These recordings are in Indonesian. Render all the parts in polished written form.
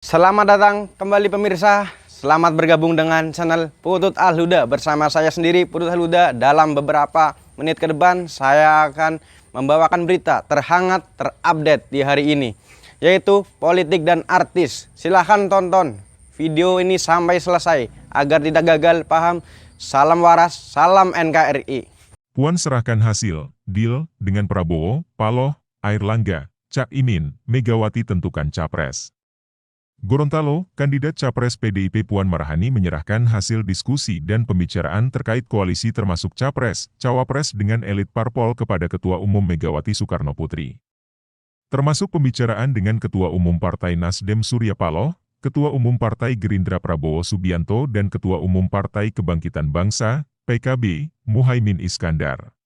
Selamat datang kembali pemirsa. Selamat bergabung dengan channel Putut Al-Huda. Bersama saya sendiri Putut Al-Huda. Dalam beberapa menit ke depan saya akan membawakan berita terhangat terupdate di hari ini, yaitu politik dan artis. Silahkan tonton video ini sampai selesai agar tidak gagal paham. Salam waras, salam NKRI. Puan serahkan hasil deal dengan Prabowo, Paloh, Airlangga, Cak Imin, Megawati tentukan capres. Gorontalo, kandidat capres PDIP Puan Maharani menyerahkan hasil diskusi dan pembicaraan terkait koalisi termasuk capres, cawapres dengan elit parpol kepada Ketua Umum Megawati Soekarno Putri. Termasuk pembicaraan dengan Ketua Umum Partai Nasdem Surya Paloh, Ketua Umum Partai Gerindra Prabowo Subianto dan Ketua Umum Partai Kebangkitan Bangsa, PKB, Muhaimin Iskandar.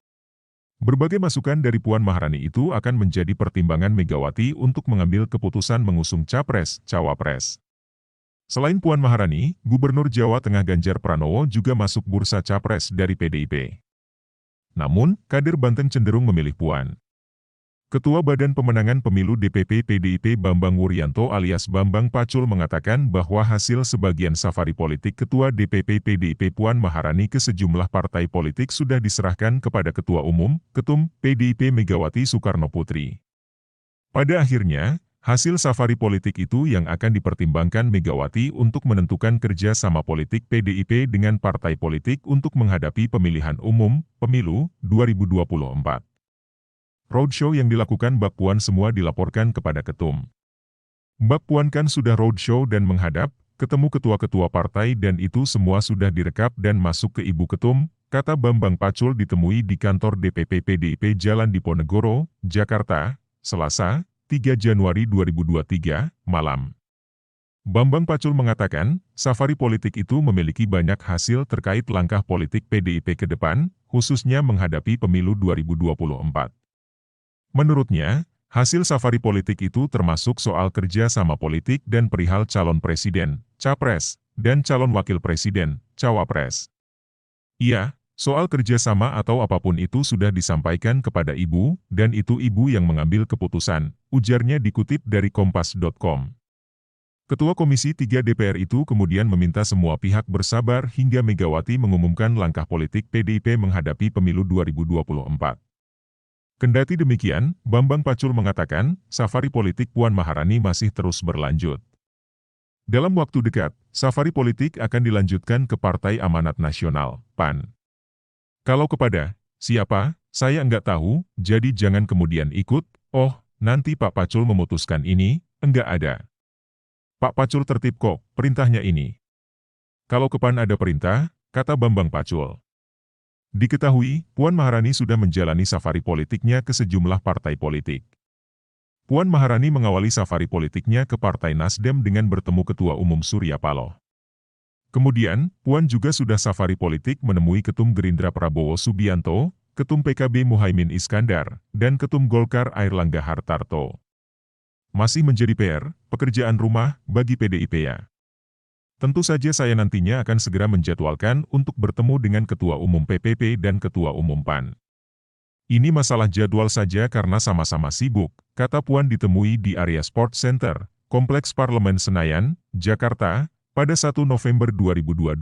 Berbagai masukan dari Puan Maharani itu akan menjadi pertimbangan Megawati untuk mengambil keputusan mengusung capres-cawapres. Selain Puan Maharani, Gubernur Jawa Tengah Ganjar Pranowo juga masuk bursa capres dari PDIP. Namun, kader Banten cenderung memilih Puan. Ketua Badan Pemenangan Pemilu DPP PDIP Bambang Wuryanto alias Bambang Pacul mengatakan bahwa hasil sebagian safari politik Ketua DPP PDIP Puan Maharani ke sejumlah partai politik sudah diserahkan kepada Ketua Umum, Ketum, PDIP Megawati Soekarno Putri. Pada akhirnya, hasil safari politik itu yang akan dipertimbangkan Megawati untuk menentukan kerjasama politik PDIP dengan partai politik untuk menghadapi pemilihan umum, Pemilu, 2024. Roadshow yang dilakukan Mbak Puan semua dilaporkan kepada Ketum. Mbak Puan kan sudah roadshow dan menghadap, ketemu ketua-ketua partai dan itu semua sudah direkap dan masuk ke Ibu Ketum, kata Bambang Pacul ditemui di kantor DPP PDIP Jalan Diponegoro, Jakarta, Selasa, 3 Januari 2023, malam. Bambang Pacul mengatakan, safari politik itu memiliki banyak hasil terkait langkah politik PDIP ke depan, khususnya menghadapi pemilu 2024. Menurutnya, hasil safari politik itu termasuk soal kerja sama politik dan perihal calon presiden, capres, dan calon wakil presiden, cawapres. Iya, soal kerjasama atau apapun itu sudah disampaikan kepada Ibu, dan itu Ibu yang mengambil keputusan, ujarnya dikutip dari Kompas.com. Ketua Komisi 3 DPR itu kemudian meminta semua pihak bersabar hingga Megawati mengumumkan langkah politik PDIP menghadapi pemilu 2024. Kendati demikian, Bambang Pacul mengatakan, safari politik Puan Maharani masih terus berlanjut. Dalam waktu dekat, safari politik akan dilanjutkan ke Partai Amanat Nasional, PAN. Kalau kepada siapa, saya enggak tahu, jadi jangan kemudian ikut, oh, nanti Pak Pacul memutuskan ini, enggak ada. Pak Pacul tertib kok, perintahnya ini. Kalau ke PAN ada perintah, kata Bambang Pacul. Diketahui, Puan Maharani sudah menjalani safari politiknya ke sejumlah partai politik. Puan Maharani mengawali safari politiknya ke Partai Nasdem dengan bertemu Ketua Umum Surya Paloh. Kemudian, Puan juga sudah safari politik menemui Ketum Gerindra Prabowo Subianto, Ketum PKB Muhaimin Iskandar, dan Ketum Golkar Airlangga Hartarto. Masih menjadi PR, pekerjaan rumah, bagi PDIP ya. Tentu saja saya nantinya akan segera menjadwalkan untuk bertemu dengan Ketua Umum PPP dan Ketua Umum PAN. Ini masalah jadwal saja karena sama-sama sibuk, kata Puan ditemui di area Sport Center, Kompleks Parlemen Senayan, Jakarta, pada 1 November 2022.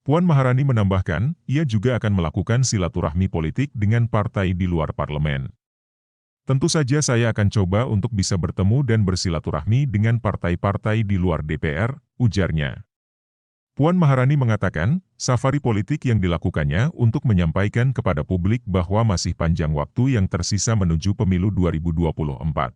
Puan Maharani menambahkan, ia juga akan melakukan silaturahmi politik dengan partai di luar parlemen. Tentu saja saya akan coba untuk bisa bertemu dan bersilaturahmi dengan partai-partai di luar DPR, ujarnya. Puan Maharani mengatakan, safari politik yang dilakukannya untuk menyampaikan kepada publik bahwa masih panjang waktu yang tersisa menuju pemilu 2024.